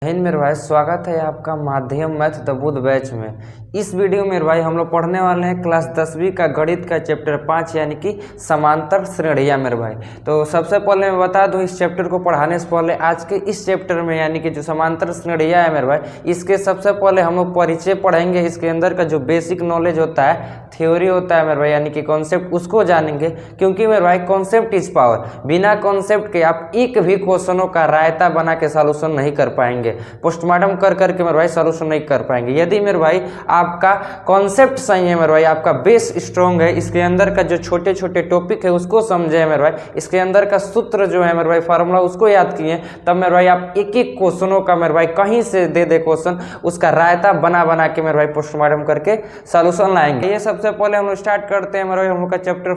हिंद मेरे भाई, स्वागत है आपका माध्यम मैथ द बुध बैच में। इस वीडियो में मेरे भाई हम लोग पढ़ने वाले हैं क्लास 10वीं का गणित का चैप्टर 5 यानी कि समांतर श्रेणियाँ मेरे भाई। तो सबसे पहले मैं बता दूं, इस चैप्टर को पढ़ाने से पहले आज के इस चैप्टर में यानी कि जो समांतर श्रेणियाँ है मेरे भाई, इसके सबसे पहले हम लोग परिचय पढ़ेंगे। इसके अंदर का जो बेसिक नॉलेज होता है, थ्योरी होता है मेरे भाई, यानी कि कॉन्सेप्ट, उसको जानेंगे। क्योंकि मेरे भाई कॉन्सेप्ट इज पावर, बिना कॉन्सेप्ट के आप एक भी क्वेश्चनों का रायता बना के सॉल्यूशन नहीं कर पाएंगे, पोस्टमार्टम कर करके मेरे भाई सॉल्यूशन नहीं कर पाएंगे। यदि मेरे भाई आपका कॉन्सेप्ट सही है मेरे भाई, आपका बेस स्ट्रॉन्ग है, इसके अंदर का जो छोटे छोटे टॉपिक है उसको समझे मेरे भाई, इसके अंदर का सूत्र जो है मेरे भाई, फार्मूला उसको याद किए, तब मेरे भाई आप एक एक क्वेश्चनों का मेरे भाई कहीं से दे दे क्वेश्चन, उसका रायता बना बना के मेरे भाई पोस्टमार्टम करके सॉल्यूशन लाएंगे। ये सबसे पहले हम लोग स्टार्ट करते हैं मेरे भाई हम लोग का चैप्टर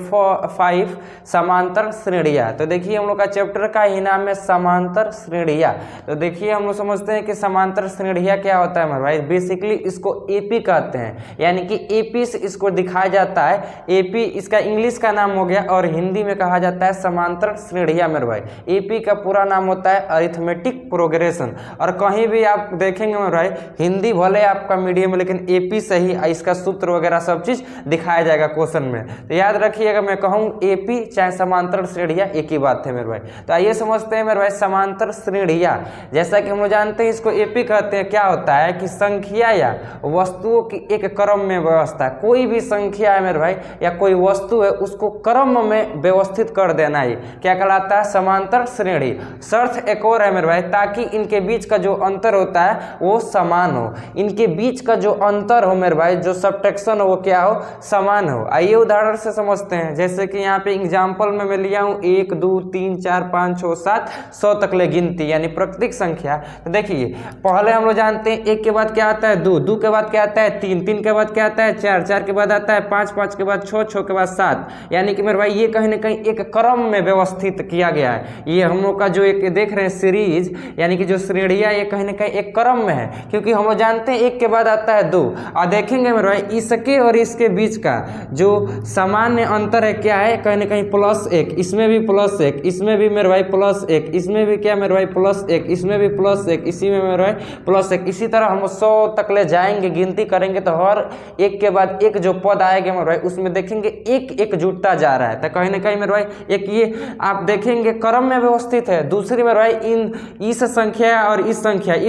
5 समांतर श्रेणियाँ। तो देखिए हम लोग का चैप्टर का ही नाम है समांतर श्रेणियाँ। तो देखिए हम लोग समझते हैं कि समांतर श्रेणियाँ क्या होता है मेरे भाई। बेसिकली इसको एपी कहते हैं, यानी कि एपी से इसको दिखाया जाता है। एपी इसका इंग्लिश का नाम हो गया और हिंदी में कहा जाता है समांतर श्रेणियाँ मेरे भाई। एपी का पूरा नाम होता है अरिथमेटिक प्रोग्रेशन। और कहीं भी आप देखेंगे मेरे भाई, हिंदी भले आपका मीडियम है लेकिन एपी से ही इसका सूत्र वगैरह सब चीज दिखाया जाएगा क्वेश्चन में। तो याद रखिएगा, मैं कहूँ एपी चाहे समांतर श्रेणियाँ एक ही बात है मेरे भाई। तो आइए समझते हैं मेरे भाई समांतर श्रेणियाँ। जैसा कि हम लोग जानते हैं इसको एपी कहते हैं। क्या होता है कि संख्या या वस्तुओं की एक क्रम में व्यवस्था। कोई भी संख्या है मेरे भाई या कोई वस्तु है, उसको क्रम में व्यवस्थित कर देना ही क्या कहलाता है, समांतर श्रेणी। शर्त एक और है मेरे भाई, ताकि इनके बीच का जो अंतर होता है वो समान हो। इनके बीच का जो अंतर हो मेरे भाई, जो सबट्रैक्शन हो वो क्या हो, समान हो। आइए उदाहरण से समझते हैं। जैसे कि यहाँ पे एग्जाम्पल में मैं लिया हूँ 1 2 3 4 5 6 7 100 तक ले गिनती यानी प्राकृतिक संख्या। तो देखिए पहले हम लोग जानते हैं 1 के बाद क्या आता है 2, 2 के बाद क्या आता है 3, 3 के बाद क्या आता है 4, 4 के बाद आता है 5, 5 के बाद 6, 6 के बाद 7। यानी कि मेरे भाई ये कहीं ना कहीं एक क्रम में व्यवस्थित किया गया है। ये हम लोग का जो एक देख रहे हैं सीरीज यानी कि जो श्रेणियाँ, ये कहीं ना कहीं एक क्रम में है। क्योंकि हम लोग जानते हैं 1 के बाद आता है 2। और देखेंगे मेरे भाई इसके और इसके बीच का जो सामान्य अंतर है क्या है, कहीं ना कहीं +1, इसमें भी +1, इसमें भी मेरे भाई +1, इसमें भी क्या मेरे भाई +1, इसमें भी +1, इसी में मेरे भाई +1। इसी तरह हम 100 तक ले जाएंगे, गिनती करेंगे तो हर एक के बाद एक जो पद आएगा मेरे भाई, उसमें देखेंगे एक एक जुटता जा रहा है। तो कहीं ना कहीं मेरे भाई एक ये आप देखेंगे क्रम में व्यवस्थित है। दूसरी मेरे भाई इस संख्या और इस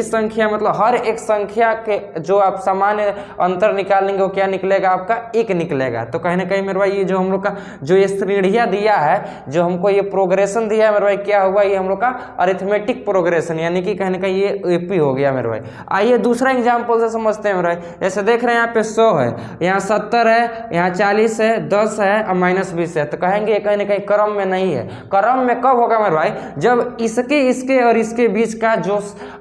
संख्या मतलब हर एक संख्या के जो आप सामान्य अंतर निकालेंगे वो क्या निकलेगा, आपका 1 निकलेगा। तो कहीं ना कहीं मेरे भाई ये जो हम लोग का जो ये श्रेणियाँ दिया है, जो हमको ये प्रोग्रेशन दिया है मेरे भाई, क्या हुआ, ये हम लोग का अरिथमेटिक प्रोग्रेशन यानी कि कहीं ना कहीं ये एपी हो गया मेरे भाई। आइए दूसरा एग्जाम्पल से समझते हैं मेरे भाई। जैसे देख रहे हैं यहाँ पे 100 है, यहाँ 70 है, यहाँ 40 है, 10 है और -20 है। तो कहेंगे कहीं ना कहीं क्रम में नहीं है। क्रम में कब होगा मेरे भाई, जब इसके और इसके बीच का जो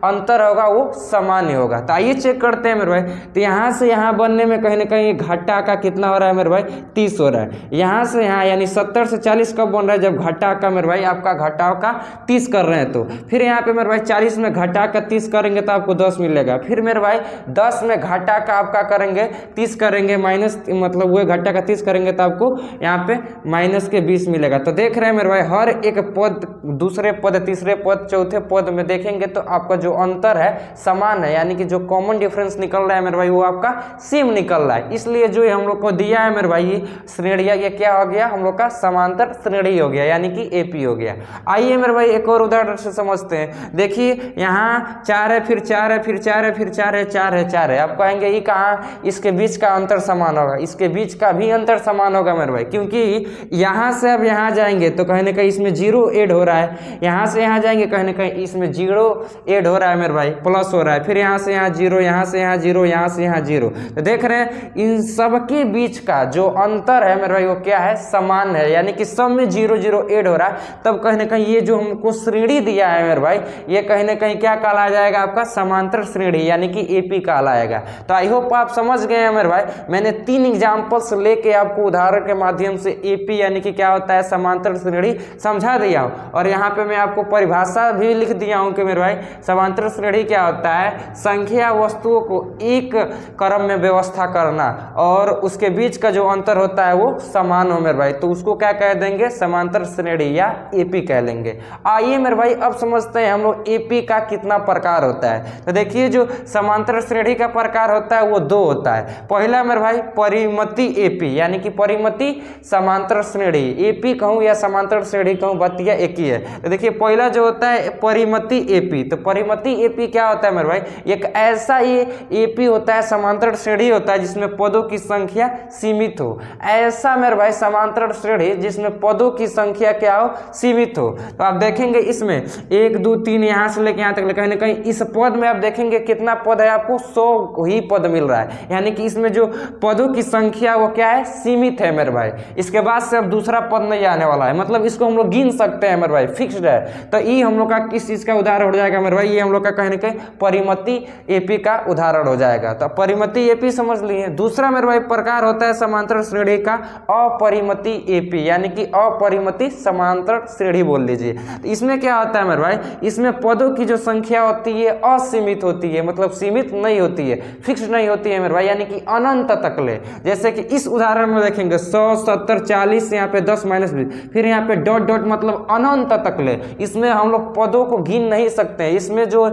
अंतर होगा वो सामान्य होगा। तो आइए चेक करते हैं मेरे भाई। तो यहाँ से यहाँ बनने में कहीं ना कहीं घटा का कितना हो रहा है मेरे भाई, 30 हो रहा है। यहाँ से यहाँ यानी 70 से 40 कब बन रहा है, जब घटा का मेरे भाई आपका घटाव का 30 कर रहे हैं। तो फिर यहाँ पे मेरे भाई 40 में घटा का 30 करेंगे तो आपको 10 मिलेगा। फिर मेरे भाई 10 में घटा का आपका करेंगे 30 करेंगे, माइनस मतलब वो घटा का 30 करेंगे तो आपको यहाँ पे -20 मिलेगा। तो देख रहे हैं मेरे भाई हर एक पद, दूसरे पद, तीसरे पद, चौथे पद में देखेंगे तो आपका जो अंतर है समान है, यानी कि जो कॉमन डिफरेंस निकल रहा है मेरे भाई वो आपका सेम निकल रहा है। इसलिए जो हम लोग को दिया है मेरे भाई ये श्रेणियाँ, ये क्या हो गया, हम लोग का समांतर श्रेणी हो गया यानी कि एपी हो गया। आइए मेरे भाई एक और उदाहरण से समझते हैं। देखिए यहाँ 4 है, फिर 4 है, फिर 4 है, फिर 4 है, 4 है, 4 है। आप कहेंगे ये कहाँ, इसके बीच का अंतर समान होगा, इसके बीच का भी अंतर समान होगा मेरे भाई। क्योंकि यहाँ से अब यहाँ जाएंगे तो कहीं ना कहीं इसमें 0 ऐड हो रहा है, यहाँ से यहाँ जाएंगे कहीं ना कहीं इसमें 0 ऐड हो रहा है मेरे भाई, प्लस हो रहा है। फिर यहाँ से यहाँ 0, यहाँ से यहाँ 0, यहाँ से यहाँ 0। तो देख रहे हैं इन सबके बीच का जो अंतर है मेरे भाई वो क्या है, समान है, यानी कि सब में 0 0 ऐड हो रहा है। तब कहीं ना कहीं ये जो हमको श्रेणी दिया है मेरे भाई, ये कहीं ना कहीं क्या कहलाया जाएगा, आपका समांतर श्रेणी यानी कि एपी कहलाएगा। तो आई होप आप समझ गए हैं मेरे भाई। मैंने 3 एग्जाम्पल्स लेके आपको उदाहरण के माध्यम से एपी यानी कि क्या होता है समांतर श्रेणी समझा दिया हूँ। और यहाँ पे मैं आपको परिभाषा भी लिख दिया हूँ कि मेरे भाई समांतर श्रेणी क्या होता है, संख्या वस्तुओं को एक क्रम में व्यवस्था करना और उसके बीच का जो अंतर होता है वो समान हो मेरे भाई, तो उसको क्या कह देंगे, समांतर श्रेणी या एपी कह लेंगे। आइए मेरे भाई अब समझते हैं हम लोग एपी का कितना प्रकार होता है। तो देखिए जो समांतर श्रेणी का प्रकार होता है वो दो होता है। पहला मेरे भाई परिमिति एपी यानी कि परिमिति समांतर श्रेणी, एपी कहूँ या समांतर श्रेणी कहूँ बतिया एक ही है। तो देखिए पहला जो होता है परिमिति एपी, तो परिमिति एपी क्या होता है मेरे भाई, एक ऐसा ये एपी होता है समांतर श्रेणी होता है जिसमें पदों की संख्या सीमित हो, ऐसा मेरे भाई समांतर श्रेणी जिसमें पदों की संख्या क्या हो, सीमित हो। तो आप देखेंगे इसमें 1 2 3 यहाँ से लेकर यहाँ तक कहीं ना कहीं इस पद में आप देखेंगे कितना पद है, आपको 100 ही पद मिल रहा है, यानी कि इसमें जो पदों की संख्या वो क्या है, सीमित है मेरे भाई। इसके बाद से अब दूसरा पद नहीं आने वाला है, मतलब इसको हम लोग गिन सकते हैं मेरे भाई, फिक्स्ड है। तो ये हम लोग का किस चीज का उदाहरण हो जाएगा मेरे भाई, ये हम लोग का कहीं ना कहीं परिमिति एपी का उदाहरण हो जाएगा। तो परिमिति एपी समझ लिए। दूसरा मेरे भाई प्रकार होता है समांतर श्रेणी का अपरिमिति एपी, यानी कि अपरिमिति समांतर श्रेणी बोल लीजिए। तो इसमें क्या होता है मेरे भाई, इसमें पदों की जो संख्या होती है असीमित होती है, मतलब सीमित नहीं होती है, फिक्स्ड नहीं होती है मेरे भाई, यानी कि अनंत तक ले। जैसे कि इस उदाहरण में देखेंगे 100 70 40, यहाँ पे 10 -20, फिर यहाँ पे डॉट डॉट मतलब अनंत तक ले। इसमें हम लोग पदों को गिन नहीं सकते हैं, इसमें जो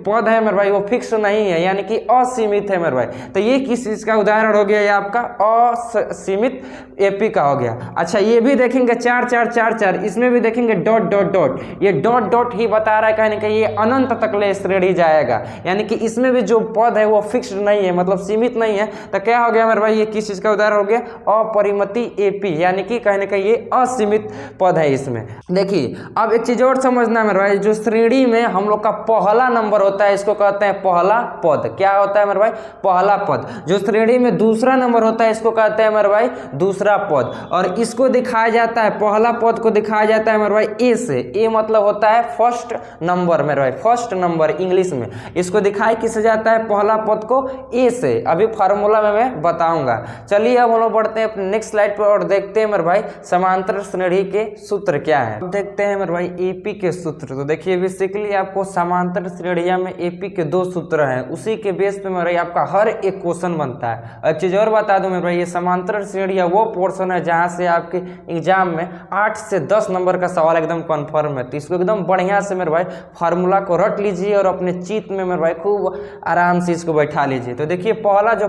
पद है मेरे भाई वो फिक्स नहीं है, यानी कि असीमित है मेरे भाई। तो ये किस चीज का उदाहरण हो गया, ये आपका असीमित एपी का हो गया। अच्छा ये भी देखेंगे 4 4 4 4, इसमें भी देखेंगे डॉट डॉट डॉट, ये डॉट डॉट ही बता रहा है कहीं ना कहीं ये अनंत तक ले श्रेणी जाएगा, यानी कि इसमें भी जो पद है वो फिक्स्ड नहीं है, मतलब सीमित नहीं है। तो क्या हो गया मेरे भाई, ये किस चीज का उदाहरण हो गया, अपरिमिति एपी, यानी कि कहीं ना कहीं ये असीमित पद है इसमें। देखिए अब एक चीज और समझना है मेरे भाई, जो श्रेणी में हम लोग का पहला नंबर होता है इसको कहते हैं पहला पद। क्या होता है मेरे भाई, पहला पद। जो श्रेणी में दूसरा नंबर होता है इसको कहते हैं मेरे भाई दूसरा पद, और इसको दिखाया जाता है, पहला पद को दिखाया जाता है मेरे भाई ए से। ए मतलब होता है फर्स्ट नंबर मेरे भाई, फर्स्ट नंबर इंग्लिश में। इसको दिखाया किससे जाता है, पहला पद को ए से। अभी फार्मूला में मैं बताऊंगा। चलिए अब हम लोग बढ़ते हैं अपने नेक्स्ट स्लाइड पर और देखते हैं मेरे भाई समांतर श्रेणी के सूत्र क्या है। अब देखते हैं मेरे भाई एपी के सूत्र। तो देखिए बेसिकली आपको समांतर श्रेणियां में एपी के 2 सूत्र हैं, उसी के बेस पे मेरे भाई आपका हर एक क्वेश्चन बनता है। एक चीज और बता दूं मेरे भाई, ये समांतर श्रेणियां वो पोर्शन है जहां से आपके एग्जाम में 8 से 10 नंबर का सवाल एकदम कन्फर्म है। तो इसको एकदम बढ़िया से मेरे भाई फार्मूला को रट लीजिए और अपने चित में मेरे भाई खूब आराम से इसको बैठा लीजिए। तो देखिए पहला जो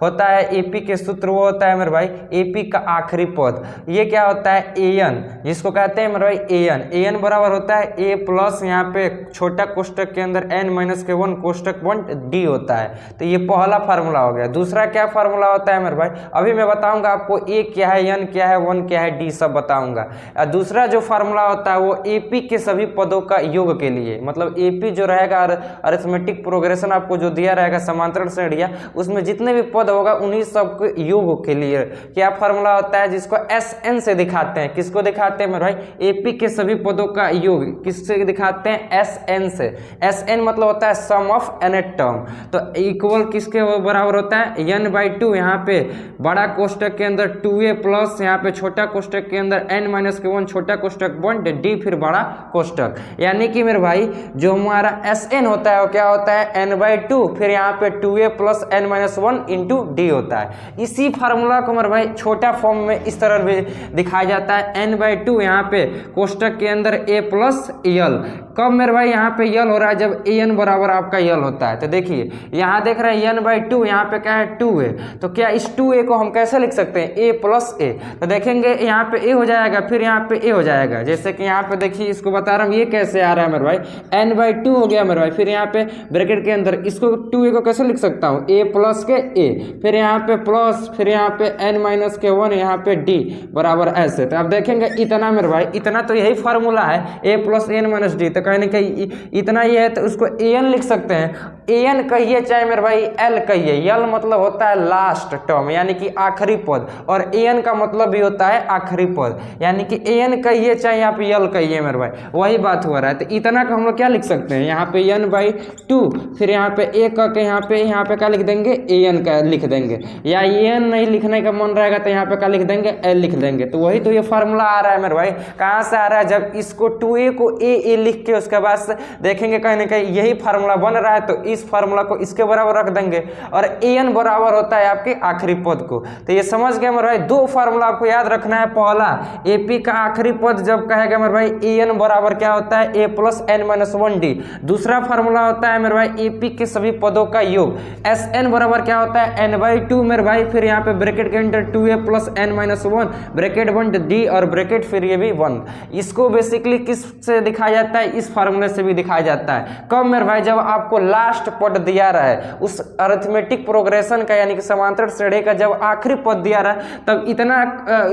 होता है एपी के सूत्र वो होता है मेरे भाई एपी का आखिरी पद। ये क्या होता है, एन, जिसको कहते हैं मेरे भाई एन। एन बराबर होता है ए प्लस यहाँ पे छोटा कोष्टक के अंदर n - 1 कोष्टक 1 डी होता है। तो ये पहला फार्मूला हो गया। दूसरा क्या फार्मूला होता है मेरे भाई, अभी मैं बताऊंगा आपको ए क्या है, एन क्या है, 1 क्या है, डी सब बताऊंगा। दूसरा जो फार्मूला होता है वो एपी के सभी पदों का योग के लिए, मतलब एपी जो रहेगा अरिथमेटिक प्रोग्रेशन आपको जो दिया रहेगा समांतर श्रेणियां, उसमें जितने भी पद होगा उन्हीं सब के योग के लिए क्या फार्मूला होता है, जिसको SN से दिखाते हैं। किसको दिखाते हैं मेरे भाई, एपी के सभी पदों का योग किससे दिखाते हैं, SN से। SN मतलब होता है सम ऑफ एन टर्म। तो इक्वल किसके बराबर होता है, n/2, यहाँ पे बड़ा कोष्टक के अंदर 2a प्लस यहाँ पे छोटा कोष्टक के अंदर n - 1 छोटा कोष्टक 1 डी फिर बड़ा कोष्टक। यानी कि मेरे भाई जो हमारा SN होता है वो क्या होता है, n/2 फिर यहाँ पे 2a plus n - 1 into D होता है। इसी फार्मूला को मेरे भाई छोटा फॉर्म में इस तरह भी दिखाया जाता है, n/2 यहाँ पे कोष्टक के अंदर a प्लस यल। कब मेरे भाई यहाँ पे यल हो रहा है, जब an बराबर आपका यल होता है। तो देखिए यहाँ देख रहे हैं n/2, यहाँ पे क्या है 2a, तो क्या इस 2a को हम कैसे लिख सकते हैं, a प्लस a। तो देखेंगे यहाँ पे a हो जाएगा, फिर यहाँ पे a हो जाएगा। जैसे कि यहाँ पे देखिए इसको बता रहा हूँ, ये कैसे आ रहा है मेरे भाई, n/2 हो गया मेरे भाई, फिर यहाँ पे ब्रैकेट के अंदर इसको 2a को कैसे लिख सकता हूँ, a प्लस के a, फिर यहाँ पे प्लस, फिर यहाँ पे n - 1 यहाँ पे d बराबर ऐसे। तो आप देखेंगे इतना मेरे भाई, इतना तो यही फार्मूला है, a प्लस n - d। तो कहीं ना कहीं इतना ये है तो उसको an लिख सकते हैं। an कहिए चाहे मेरे भाई l कहिए, यल मतलब होता है लास्ट टर्म यानी कि आखिरी पद, और an का मतलब भी होता है आखिरी पद, यानी कि an कहिए चाहे यहाँ पे यल कहिए मेरे भाई, वही बात हो रहा है। तो इतना का हम लोग क्या लिख सकते हैं, यहाँ पे n/2, फिर यहाँ पे a करके यहाँ पे क्या लिख देंगे, an का लिख देंगे, या an नहीं लिखने का मन रहेगा तो यहाँ पे क्या लिख देंगे, l लिख देंगे। तो वही तो ये फार्मूला आ रहा है मेरे भाई। कहाँ से आ रहा है, जब इसको 2a को a लिख के उसके बाद से देखेंगे कहीं ना कहीं यही फार्मूला बन रहा है, तो इस फार्मूला को इसके बराबर रख देंगे, और an बराबर होता है आपके आखिरी पद को। तो ये समझ गए मेरे भाई, 2 फार्मूला आपको याद रखना है। पहला एपी का आखिरी पद जब कहेगा मेरे भाई an बराबर क्या होता है, a प्लस n - 1 डी। दूसरा फार्मूला होता है मेरे भाई AP के सभी पदों का योग, SN बराबर क्या होता है n/2 मेरे भाई, फिर यहाँ पे ब्रैकेट के अंदर 2a + n-1 ब्रैकेट बंद d और ब्रैकेट फिर ये भी 1। इसको बेसिकली किस से दिखाया जाता है, इस फार्मूले से भी दिखाया जाता है। कब मेरे भाई, जब आपको लास्ट पद दिया रहा है उस अरिथमेटिक प्रोग्रेशन का, यानी कि समांतर श्रेणी का जब आखिरी पद दिया रहा है, तब इतना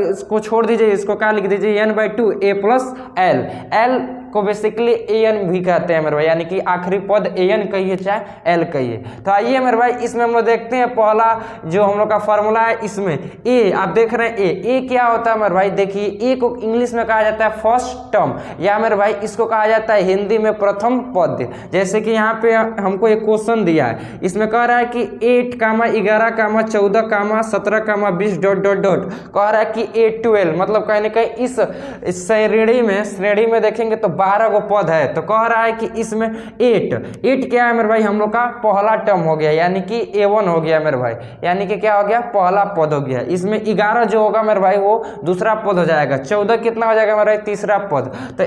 इसको छोड़ दीजिए, इसको क्या लिख दीजिए n/2 a + l। l को बेसिकली an भी कहते हैं मेरे भाई, यानी कि आखिरी पद an कहिए चाहे l कहिए। तो आइए मेरे भाई इसमें हम लोग देखते हैं पहला जो हम लोग का फॉर्मूला है, इसमें a आप देख रहे हैं a क्या होता है मेरे भाई, देखिए a को इंग्लिश में कहा जाता है फर्स्ट टर्म, या मेरे भाई इसको कहा जाता है हिंदी में प्रथम पद। जैसे कि यहाँ पे हमको एक क्वेश्चन दिया है, इसमें कह रहा है कि 8, 11, 14, 17, 20 ... कह रहा है कि A12, मतलब कहीं ना कहीं इस श्रेणी में देखेंगे तो 12 गो पद है, तो कह रहा है कि इसमें 8 क्या है मेरे भाई, हम लोग का पहला टर्म हो गया, यानी कि A1 हो गया मेरे भाई, यानी कि क्या हो गया, पहला पद हो गया। इसमें 11 जो होगा मेरे भाई वो दूसरा पद हो जाएगा, 14 कितना हो जाएगा मेरे भाई, तीसरा पद। तो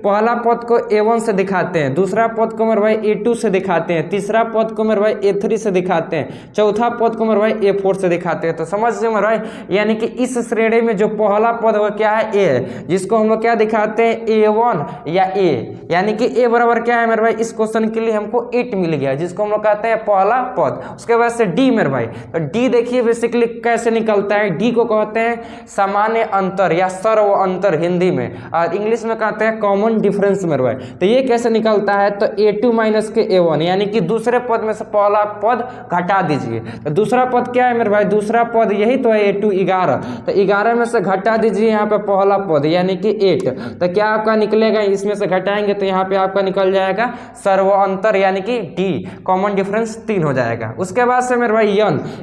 पहला पद को A1 से दिखाते हैं, दूसरा पद को मेरे भाई A2 से दिखाते हैं, तीसरा पद को मेरे भाई A3 से दिखाते हैं, चौथा पद को मेरे भाई A4 से दिखाते हैं। तो समझ गए मेरे भाई, यानी कि इस श्रेणी में जो पहला पद वो क्या है, A है, जिसको हम लोग क्या दिखाते हैं, A1 या A, यानी कि A बराबर क्या है मेरे भाई, इस क्वेश्चन के लिए हमको 8 मिल गया, जिसको हम लोग कहते हैं पहला पद। उसके बाद से D मेरे भाई, तो D देखिए बेसिकली कैसे निकलता है, D को कहते हैं सामान्य अंतर या सर्व अंतर हिंदी में, और इंग्लिश में कहते हैं कॉमन डिफरेंस मेरे भाई। तो ये कैसे निकलता है, तो A2 - के A1, यानी कि दूसरे पद में से पहला पद घटा दीजिए। तो दूसरा पद क्या है मेरे भाई, दूसरा पद यही तो है A2 11, तो 11 में से घटा दीजिए यहाँ पे पहला पद यानी कि 8, तो क्या आपका निकलेगा, इसमें से घटाएंगे तो यहाँ पे आपका निकल जाएगा सर्व अंतर, यानी कि D कॉमन डिफरेंस 3 हो जाएगा। उसके बाद से मेरे भाई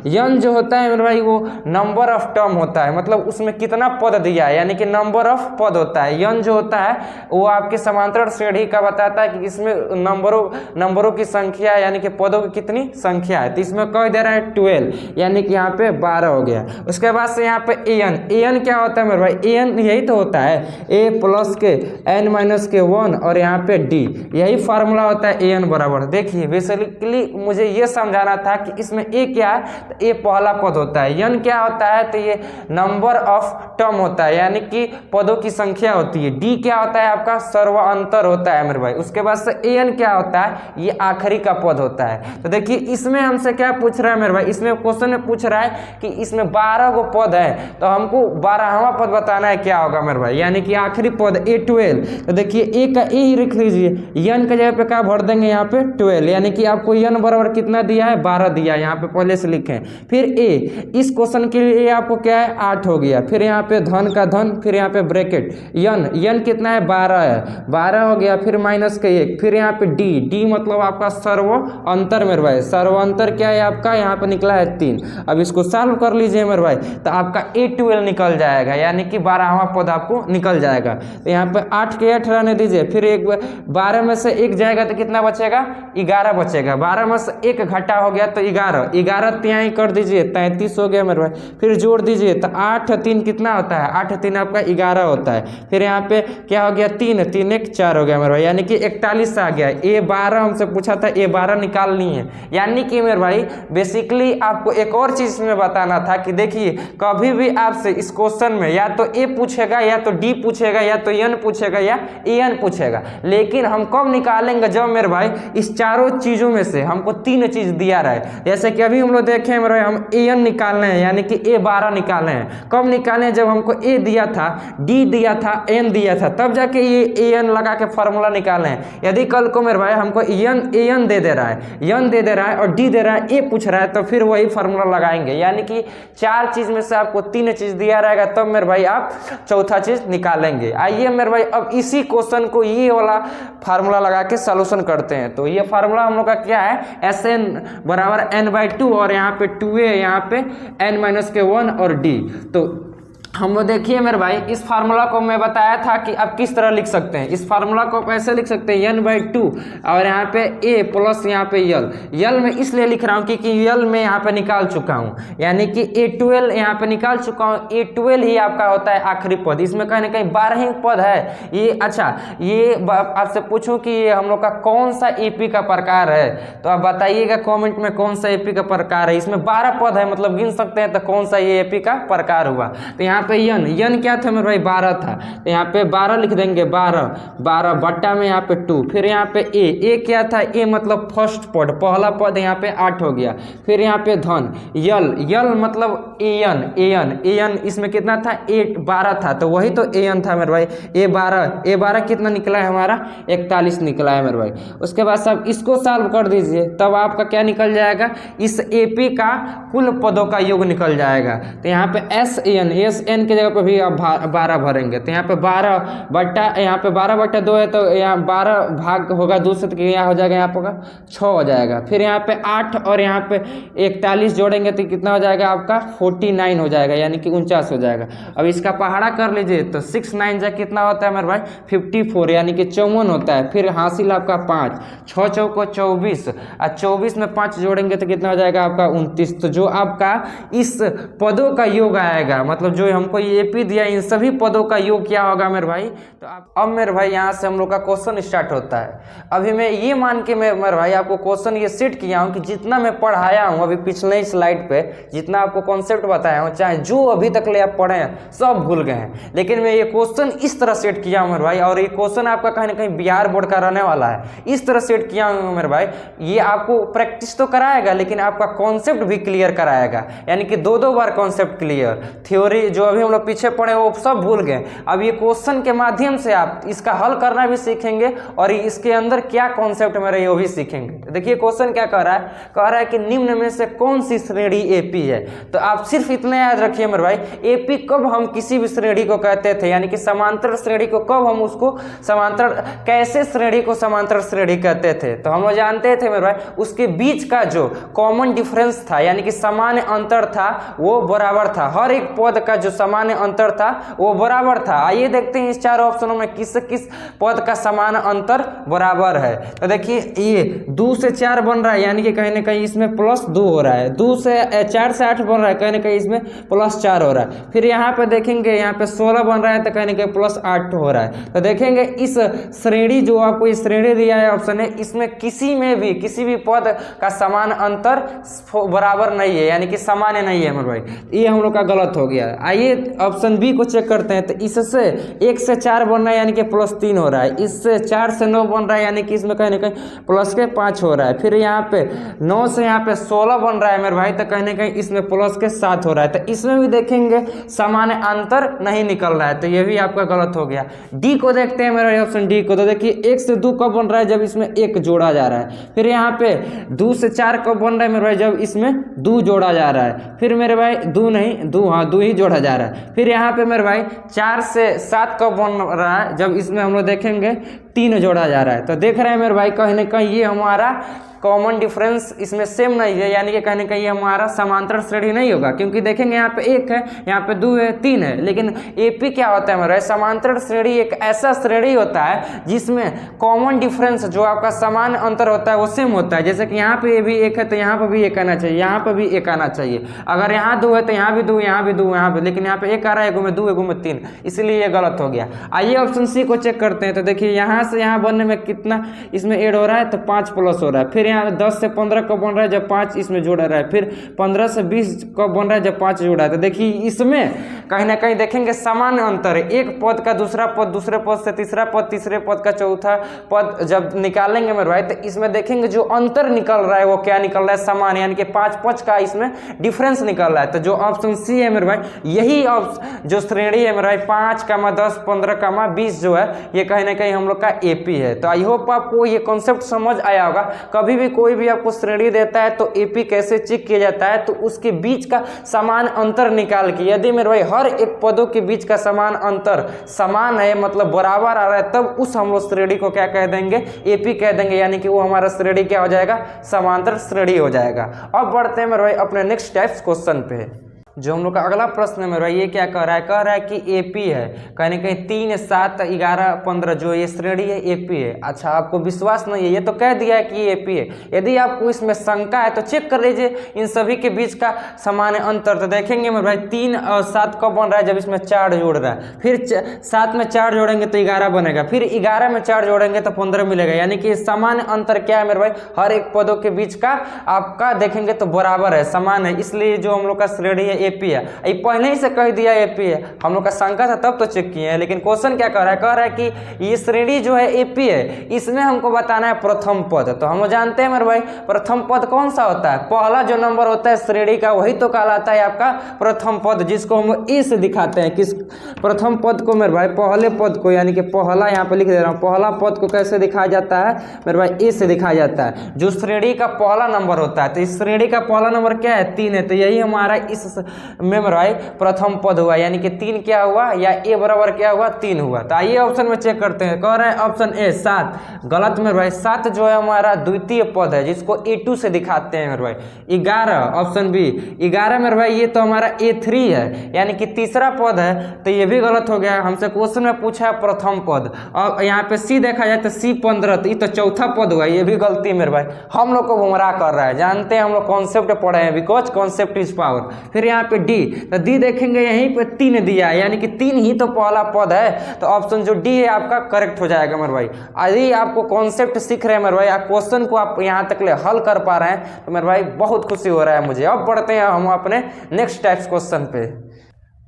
यन जो होता है मेरे भाई वो नंबर ऑफ टर्म होता है, मतलब उसमें कितना पद दिया है, यानी कि नंबर ऑफ पद होता है। यन जो होता है वो आपके समांतर श्रेणी का बताता है कि इसमें नंबरों की संख्या, यानी कि पदों की कितनी संख्या है। तो इसमें कह दे रहा है 12, यानी कि यहाँ पे 12 हो गया। उसके बाद से यहाँ पे an क्या होता है मेरे भाई, an यही तो होता है a + के n-1 और यहाँ पे d, यही फार्मूला होता है an बराबर। देखिए बेसिकली मुझे ये समझाना था कि इसमें a क्या है, तो a पहला पद होता है, n क्या होता है, तो ये नंबर ऑफ टर्म होता है, यानी कि पदों की संख्या होती है, d क्या होता है आपका सर्व अंतर होता है मेरे भाई। उसके बाद से an क्या होता है, ये आखिरी का पद होता है। तो देखिए इसमें हमसे क्या पूछ रहा है मेरे भाई, इसमें क्वेश्चन में पूछ रहा है कि इसमें 12 गो पद है, तो हमको 12वां पद बताना है, क्या होगा मेरे भाई, यानी कि आखिरी पद A12। तो देखिए a का a ही लिख लीजिए, n के जगह पे क्या भर देंगे यहाँ पे 12, यानी कि आपको n बराबर कितना दिया है, 12 दिया है, यहाँ पे पहले से लिखें। फिर a, इस क्वेश्चन के लिए आपको क्या है, 8 हो गया, फिर यहाँ पे धन का धन, फिर यहाँ पे ब्रैकेट n कितना है, 12 है, 12 हो गया, फिर -1, फिर यहाँ पे d मतलब आपका सर्व अंतर मेरे भाई, सर्व अंतर क्या है आपका, यहाँ पे निकला है 3। अब इसको सॉल्व कर लीजिए मेरे भाई, तो आपका A12 निकल जाएगा, यानी कि 12वां पद आपको निकल जाएगा। तो यहाँ पे 8 के 8 रहने दीजिए, फिर 12 में से 1 जाएगा तो कितना बचेगा, 11 बचेगा, 12 में से 1 घटा हो गया तो 11 त्याई कर दीजिए, 33 हो गया मेरे भाई। फिर जोड़ दीजिए तो 8 3 कितना होता है, 8 3 आपका 11 होता है। फिर यहाँ पे क्या हो गया, 3 3 1 4 हो गया मेरे भाई, यानी कि 41 आ गया। A12 हमसे पूछा था, A12 निकालनी है, यानी कि मेरे भाई बेसिकली आपको एक और चीज में बताना था कि देखिए कभी भी आपसे इस क्वेश्चन में या तो A पूछेगा, या तो D पूछेगा, या तो n पूछेगा, या an पूछेगा, लेकिन हम कब निकालेंगे, जब मेरे भाई इस चारों चीजों में से हमको 3 चीज दिया रहा है। जैसे कि अभी हम लोग देखें मेरे भाई, हम an निकालने हैं, यानी कि A12 निकालने हैं। कब निकालें, जब हमको A दिया था, D दिया था, n दिया था, तब जाके ये an लगा के फार्मूला निकाले हैं। यदि कल को मेरे भाई हमको an दे दे रहा है और D दे रहा है, A पूछ रहा है, तो फिर वही फार्मूला लगाएंगे, यानी कि 4 चीज में से आपको 3 चीज दिया रहेगा, तब मेरे भाई आप चौथा चीज निकालेंगे। आइए मेरे भाई अब इसी क्वेश्चन को ये वाला फार्मूला लगा के सॉल्यूशन करते हैं। तो ये फार्मूला हम लोग का क्या है, Sn बराबर n/2 और यहाँ पे 2a, यहाँ पे n-1 और d। तो हम वो देखिए मेरे भाई, इस फार्मूला को मैं बताया था कि आप किस तरह लिख सकते हैं। इस फार्मूला को कैसे लिख सकते हैं, n/2 और यहाँ पे a प्लस यहाँ पे यल में इसलिए लिख रहा हूँ क्योंकि यल में यहाँ पे निकाल चुका हूँ, यानी कि a12 यहाँ पे निकाल चुका हूँ। a12 ही आपका होता है आखिरी पद, इसमें कहीं ना कहीं 12 ही पद है ये। अच्छा, ये आपसे पूछूं कि ये हम लोग का कौन सा एपी का प्रकार है, तो आप बताइएगा कॉमेंट में कौन सा एपी का प्रकार है। इसमें 12 पद है, मतलब गिन सकते हैं, तो कौन सा ये एपी का प्रकार हुआ। तो यहाँ पे यन क्या था मेरे भाई, 12 था, तो यहाँ पे 12 लिख देंगे, 12 बट्टा में यहाँ पे 2। फिर यहाँ पे ए क्या था, ए मतलब फर्स्ट पद, पहला पद यहाँ पे 8 हो गया। फिर यहाँ पे धन, यल मतलब एन, इसमें कितना था, 12 था, तो वही तो एन था मेरे भाई। ए12 कितना निकला है हमारा, 41 निकला है मेरे भाई। उसके बाद सब इसको सॉल्व कर दीजिए, तब आपका क्या निकल जाएगा, इस एपी का कुल पदों का योग निकल जाएगा। तो यहाँ पे एस एन की जगह पे भी आप 12 भरेंगे, तो यहाँ पे 12 बट्टा, यहाँ पे 12/2 है, तो यहाँ 12 भाग होगा 2 से, तो यहाँ हो जाएगा, यहाँ पर 6 हो जाएगा। फिर यहाँ पे 8 और यहाँ पे 41 जोड़ेंगे तो कितना हो जाएगा आपका, 49 हो जाएगा, यानी कि 49 हो जाएगा। अब इसका पहाड़ा कर लीजिए, तो 6 9 जा कितना होता है मेरे भाई, 54, यानी कि 54 होता है। फिर हासिल आपका 5, 6 चौको 24, और 24 में 5 जोड़ेंगे तो कितना हो जाएगा आपका, 29। तो जो आपका इस पदों का योग आएगा, मतलब जो हमको ये एपी दिया, इन सभी पदों का योग क्या होगा मेरे भाई। तो अब मेरे भाई यहाँ से हम लोग का क्वेश्चन स्टार्ट होता है। अभी मैं ये मान के मेरे भाई आपको क्वेश्चन ये सेट किया हूँ कि जितना मैं पढ़ाया हूँ अभी पिछले स्लाइड पे, जितना आपको कॉन्सेप्ट बताया हूँ, चाहे जो अभी तक ले आप पढ़े हैं सब भूल गए हैं, लेकिन मैं ये क्वेश्चन इस तरह सेट किया हूँ मेरे भाई, और ये क्वेश्चन आपका कहीं ना कहीं बिहार बोर्ड का रहने वाला है। इस तरह सेट किया हूँ मेरे भाई, ये आपको प्रैक्टिस तो कराएगा लेकिन आपका कॉन्सेप्ट भी क्लियर कराएगा, यानी कि 2 बार कॉन्सेप्ट क्लियर। थ्योरी जो अभी हम लोग पीछे पढ़े वो सब भूल गए, अब ये क्वेश्चन के माध्यम से आप इसका हल करना भी सीखेंगे और इसके अंदर क्या कॉन्सेप्ट मेरे वो भी सीखेंगे। देखिए क्वेश्चन क्या कह रहा है कि निम्न में से कौन सी श्रेणी एपी है। तो आप सिर्फ इतना याद रखिए मेरे भाई, एपी कब हम किसी भी श्रेणी को कहते थे, यानी कि समांतर श्रेणी को कब हम उसको समांतर, कैसे श्रेणी को समांतर श्रेणी कहते थे। तो हम लोग जानते थे मेरे भाई, उसके बीच का जो कॉमन डिफरेंस था, यानी कि सामान्य अंतर था, वो बराबर था। हर एक पद का जो सामान्य अंतर था वो बराबर था। आइए देखते हैं इस 4 ऑप्शनों में किस किस पद का समान अंतर बराबर है। तो देखिए ये 2 से 4 बन रहा है, यानी कि कहीं ना कहीं इसमें +2 हो रहा है। 4 से 8 बन रहा है, कहीं ना कहीं इसमें +4 हो रहा है। फिर यहाँ पे देखेंगे, यहाँ पे 16 बन रहा है, तो कहीं ना कहीं +8 हो रहा है। तो देखेंगे इस श्रेणी, जो आपको इस श्रेणी दिया है ऑप्शन है, इसमें किसी भी पद का समान अंतर बराबर नहीं है, यानी कि सामान्य नहीं है मेरे भाई। ये हम लोग का गलत हो गया। आइए ऑप्शन बी को चेक करते हैं। तो इससे 1 से 4 बन रहा है, यानी कि +3 हो रहा है। इससे 4 से 9 बन रहा है, यानी कि इसमें कहीं ना कहीं +5 हो रहा है। फिर यहाँ पे 9 से यहाँ पे 16 बन रहा है मेरे भाई, तो कहीं ना कहीं इसमें +7 हो रहा है। तो इसमें भी देखेंगे सामान्य अंतर नहीं निकल रहा है, तो ये भी आपका गलत हो गया। डी को देखते हैं मेरा ऑप्शन डी को। तो देखिए 1 से 2 कब बन रहा है, जब इसमें 1 जोड़ा जा रहा है। फिर यहाँ पे 2 से 4 कब बन रहा है मेरे भाई, जब इसमें 2 जोड़ा जा रहा है। फिर मेरे भाई 2 ही जोड़ा जा रहा है। फिर यहाँ पे मेरे भाई 4 से 7 कब बन रहा है, जब इसमें हम लोग देखेंगे 3 जोड़ा जा रहा है। तो देख रहे हैं मेरे भाई, कहीं ना कहीं ये हमारा कॉमन डिफरेंस इसमें सेम नहीं है, यानी कि कहीं ना कहीं हमारा समांतर श्रेणी नहीं होगा, क्योंकि देखेंगे यहाँ पे 1 है, यहाँ पे 2 है, 3 है। लेकिन एपी क्या होता है मेरा, समांतर श्रेणी एक ऐसा श्रेणी होता है जिसमें कॉमन डिफरेंस जो आपका समान अंतर होता है वो सेम होता है। जैसे कि यहाँ पे भी 1 है तो यहाँ पर भी 1 आना चाहिए, यहाँ पर भी 1 आना चाहिए। अगर यहाँ 2 है तो यहाँ भी 2, यहाँ भी 2, यहाँ भी, लेकिन यहाँ पे 1 आ रहा है, 1 में 2, 1 में 3, इसलिए ये गलत हो गया। आइए ऑप्शन सी को चेक करते हैं। तो देखिए यहाँ से यहाँ बनने में कितना इसमें ऐड हो रहा है, तो 5 प्लस हो रहा है। फिर यहाँ 10 से 15 कब बन रहा है, जब 5 इसमें जोड़ा रहा है। फिर 15 से 20 कब बन रहा है, जब 5 जोड़ा है। तो देखिए इसमें कहीं ना कहीं देखेंगे समान अंतर है, एक पद का दूसरा पद, दूसरे पद से तीसरा पद, तीसरे पद का चौथा पद जब निकालेंगे मेरे भाई, तो इसमें देखेंगे जो अंतर निकल रहा है वो क्या निकल रहा है, समान, यानी कि 5 का इसमें डिफरेंस निकल रहा है। तो जो ऑप्शन सी है मेरे भाई, यही जो श्रेणी है मेरे भाई 5, 10, 15, 20 जो है, ये कहीं ना कहीं हम लोग का एपी है। तो आई होप आपको ये कॉन्सेप्ट समझ आया होगा। कभी भी कोई भी आपको श्रेणी देता है तो एपी कैसे चेक किया जाता है, तो उसके बीच का समान अंतर निकाल के, यदि मेरे भाई हर एक पदों के बीच का समान अंतर समान है, मतलब बराबर आ रहा है, तब उस हम लोग श्रेणी को क्या कह देंगे, एपी कह देंगे, यानी कि वो हमारा श्रेणी क्या हो जाएगा, समांतर श्रेणी हो जाएगा। अब बढ़ते हैं मेरे भाई अपने नेक्स्ट टाइप्स क्वेश्चन पे। जो हम लोग का अगला प्रश्न है मेरा, ये क्या कह रहा है कि एपी है, कहीं ना कहीं 3, 7, 11, 15 जो ये श्रेणी है एपी है। अच्छा, आपको विश्वास नहीं है, ये तो कह दिया है कि ये एपी है। यदि आपको इसमें शंका है तो चेक कर लीजिए इन सभी के बीच का सामान्य अंतर। तो देखेंगे मेरे भाई 3 और 7 कब बन रहा है, जब इसमें 4 जोड़ रहा है, फिर 7 में 4 जोड़ेंगे तो 11 बनेगा, फिर 11 में 4 जोड़ेंगे तो 15 मिलेगा। यानी कि सामान्य अंतर क्या है मेरे भाई, हर एक पदों के बीच का आपका देखेंगे तो बराबर है, समान है, इसलिए जो हम लोग का श्रेणी है एपी है। ये पहले ही से कह दिया एपी है, हम लोग का शंका था तब तो चेक किए हैं, लेकिन क्वेश्चन क्या कह रहा है कि ये श्रेणी जो है एपी है, इसमें हमको बताना है प्रथम पद। तो हम जानते हैं मेरे भाई प्रथम पद कौन सा होता है, पहला जो नंबर होता है श्रेणी का वही तो कहलाता है आपका प्रथम पद, जिसको हम ए से दिखाते हैं। किस प्रथम पद को मेरे भाई, पहले पद को, यानी कि पहला यहाँ पे लिख दे रहा हूँ, पहला पद को कैसे दिखाया जाता है मेरे भाई, ए से दिखाया जाता है, जो श्रेणी का पहला नंबर होता है। तो इस श्रेणी का पहला नंबर क्या है, 3 है, तो यही हमारा इस में मेरे भाई प्रथम पद हुआ, यानी कि 3 क्या हुआ, या ए बराबर क्या हुआ, 3 हुआ। तो आइए ऑप्शन में चेक करते हैं, कह रहे हैं ऑप्शन ए 7, गलत मेरे भाई। 7 जो है हमारा द्वितीय पद है, जिसको A2 से दिखाते हैं मेरे भाई। 11 ऑप्शन बी, 11 मेरे भाई ये तो हमारा A3 है, यानी कि तीसरा पद है, तो ये भी गलत हो गया। हमसे क्वेश्चन में पूछा है प्रथम पद, और यहाँ पे सी देखा जाए तो C 15, तो ये तो चौथा पद हुआ, ये भी गलती मेरे भाई, हम लोग को गुमराह कर रहा है। जानते हैं हम लोग कॉन्सेप्ट पढ़े हैं, बिकॉज कॉन्सेप्ट इज पावर। फिर यहाँ पे डी, तो डी देखेंगे यहीं पे 3 दिया है, यानी कि 3 ही तो पहला पद है, तो ऑप्शन जो डी है आपका करेक्ट हो जाएगा मेरे भाई। यदि आपको कॉन्सेप्ट सीख रहे हैं मेरे भाई, आप क्वेश्चन को आप यहाँ तक ले हल कर पा रहे हैं, तो मेरे भाई बहुत खुशी हो रहा है मुझे। अब बढ़ते हैं हम अपने नेक्स्ट टाइप्स क्वेश्चन पे।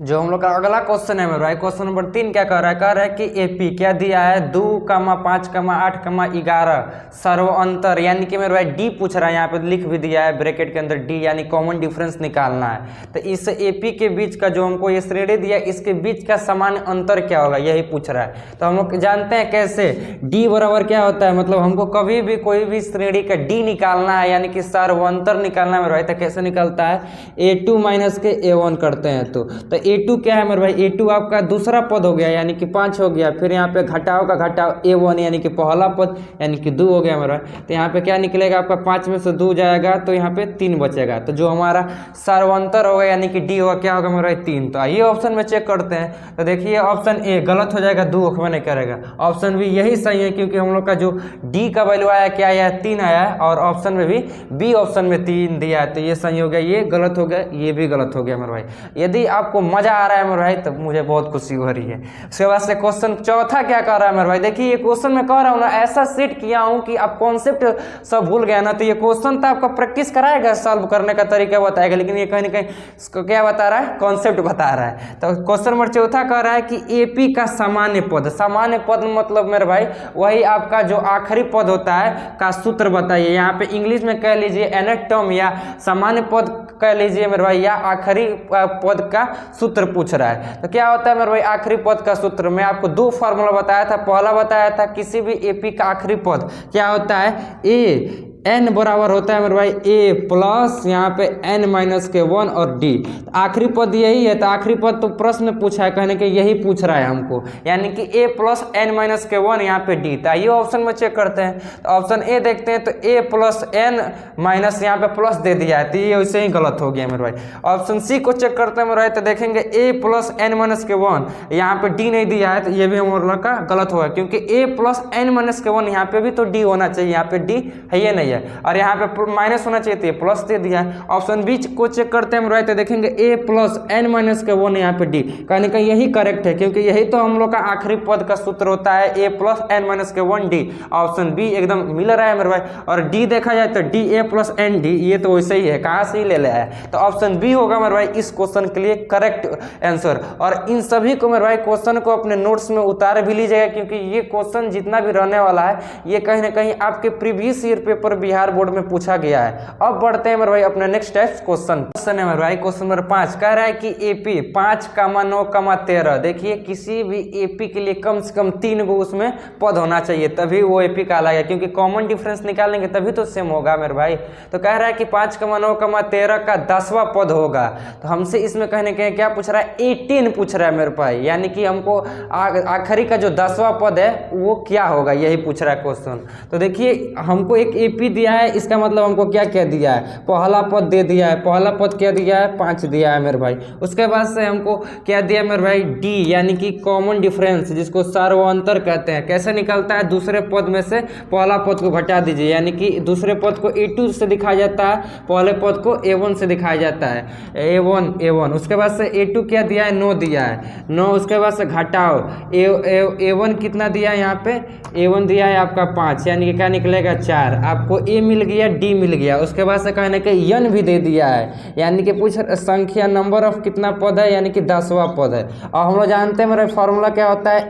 जो हम लोग का अगला क्वेश्चन है मेरे भाई, क्वेश्चन नंबर 3 क्या कह रहा है कि एपी क्या दिया है, 2, 5, 8, 11 सर्व अंतर, यानी कि मेरे भाई डी पूछ रहा है, यहाँ पे लिख भी दिया है ब्रैकेट के अंदर डी, यानी कॉमन डिफरेंस निकालना है। तो इस एपी के बीच का जो हमको ये श्रेणी दिया, इसके बीच का सामान्य अंतर क्या होगा, यही पूछ रहा है। तो हम लोग जानते हैं कैसे, डी बराबर क्या होता है, मतलब हमको कभी भी कोई भी श्रेणी का डी निकालना है, यानी कि सर्व अंतर निकालना है मेरे भाई। तो कैसे निकलता है, A2 माइनस के A1 करते हैं, तो A2 क्या है मेरे भाई, A2 आपका दूसरा पद हो गया, यानी कि 5 हो गया। फिर यहाँ पे घटाओ का घटाओ A1, यानी कि पहला पद, यानी कि 2 हो गया मेरा। तो यहाँ पे क्या निकलेगा आपका, 5 में से 2 जाएगा तो यहाँ पे 3 बचेगा। तो जो हमारा सर्वांतर होगा, यानी कि डी होगा, क्या होगा मेरा भाई, 3। तो आइए ऑप्शन में चेक करते हैं। तो देखिए ऑप्शन ए गलत हो जाएगा, 2 होगा नहीं करेगा। ऑप्शन बी यही सही है, क्योंकि हम लोग का जो डी का वैल्यू आया क्या आया, 3 आया, और ऑप्शन में भी बी ऑप्शन में 3 दिया है, तो ये सही हो गया, ये गलत हो गया, ये भी गलत हो गया मेरे भाई। यदि आपको मजा आ रहा है मेरे भाई, तो मुझे बहुत खुशी हो रही है। उसके बाद से क्वेश्चन चौथा क्या कर रहा है मेरे भाई, देखिए ये क्वेश्चन में कह रहा हूँ ना, ऐसा सेट किया हूँ कि आप कॉन्सेप्ट सब भूल गए ना, तो ये क्वेश्चन तो आपका प्रैक्टिस कराएगा, सॉल्व करने का तरीका बताएगा, लेकिन ये कहीं ना कहीं इसको क्या बता रहा है, कॉन्सेप्ट बता रहा है। तो क्वेश्चन नंबर चौथा कह रहा है कि एपी का सामान्य पद, सामान्य पद मतलब मेरे भाई वही आपका जो आखिरी पद होता है का सूत्र बताइए। यहाँ पे इंग्लिश में कह लीजिए एनेक्टोम, या सामान्य पद कह लीजिए मेरे भाई, या आखिरी पद का सूत्र पूछ रहा है। तो क्या होता है मेरे भाई आखिरी पद का सूत्र, मैं आपको 2 फार्मूला बताया था। पहला बताया था किसी भी एपी का आखिरी पद क्या होता है, ए n बराबर होता है मेरे भाई a प्लस यहाँ पे n माइनस के 1 और d। आखिरी पद यही है, तो आखिरी पद तो प्रश्न में पूछा है, कहने के यही पूछ रहा है हमको, यानी कि a प्लस n माइनस के 1 यहाँ पे d। तो आइए ऑप्शन में चेक करते हैं। तो ऑप्शन ए देखते हैं, तो a प्लस n माइनस यहाँ पे प्लस दे दिया है, तो ये वैसे ही गलत हो गया मेरे भाई। ऑप्शन सी को चेक करते हैं मेरे भाई, तो देखेंगे a प्लस n माइनस के 1, यहाँ पे d नहीं दिया है, तो ये भी हम लोग का गलत होगा, क्योंकि a प्लस n माइनस के 1 यहाँ पे भी तो d होना चाहिए, यहाँ पे d है ये नहीं, और यहाँ पे माइनस होना चाहिए, तो ये प्लस दे दिया है। ऑप्शन बी को चेक करते हैं राइट, तो देखेंगे a प्लस n माइनस के 1 यहाँ पे d, कहने का यही करेक्ट है, क्योंकि यही तो हम लोग का आखिरी पद का सूत्र होता है, a प्लस n माइनस के 1 d। ऑप्शन बी एकदम मिल रहा है मेरे भाई। और d देखा जाए तो d a plus n d, ये तो वैसे ही है, कहाँ से ही ले लिया है, तो ऑप्शन बी होगा मेरे भाई इस क्वेश्चन के लिए करेक्ट आंसर। और इन सभी को मेरे भाई क्वेश्चन को अपने नोट्स में उतार भी लीजिएगा, क्योंकि ये क्वेश्चन जितना भी रहने वाला है, ये कहीं ना कहीं आपके previous year paper Bihar board में पूछा गया है। अब बढ़ते हैं मेरे भाई अपने नेक्स्ट क्वेश्चन है मेरे भाई। क्वेश्चन नंबर 5 कह रहा है कि एपी 5, 9, 13। देखिए किसी भी एपी के लिए कम से कम 3 गो उसमें पद होना चाहिए, तभी वो एपी कहलाएगा, क्योंकि कॉमन डिफरेंस निकालेंगे तभी तो सेम होगा मेरे भाई। तो कह रहा है कि 5, 9, 13 का 10वां पद होगा। तो हमसे इसमें कहने के क्या पूछ रहा है, 18 पूछ रहा है मेरे भाई, यानी कि हमको आखिरी का जो 10वां पद है वो क्या होगा, यही पूछ रहा है क्वेश्चन। तो देखिए हमको एक एपी दिया है, इसका मतलब हमको क्या क्या दिया है, पहला पद दे दिया है। पहला पद क्या दिया है, 5 दिया है मेरे भाई। उसके बाद से हमको क्या दिया मेरे भाई, डी यानी कि कॉमन डिफरेंस, जिसको सार्वअंतर कहते हैं। कैसे निकलता है, दूसरे पद में से पहला पद को घटा दीजिए, यानी कि दूसरे पद को A2 से दिखाया जाता है, पहले पद को A1 से दिखाया जाता है, A1। उसके बाद से A2 क्या दिया है, 9 दिया है, 9। उसके बाद से घटाओ A1 कितना दिया है, यहाँ पे A1 दिया है आपका 5, यानी कि क्या निकलेगा 4। आपको A मिल गया, D मिल गया। उसके बाद से कहने के n भी दे दिया है, यानी कि पूछ संख्या नंबर ऑफ कितना पद है, यानी कि 10वां पद है। और हम लोग जानते हैं मेरा फॉर्मूला क्या होता है,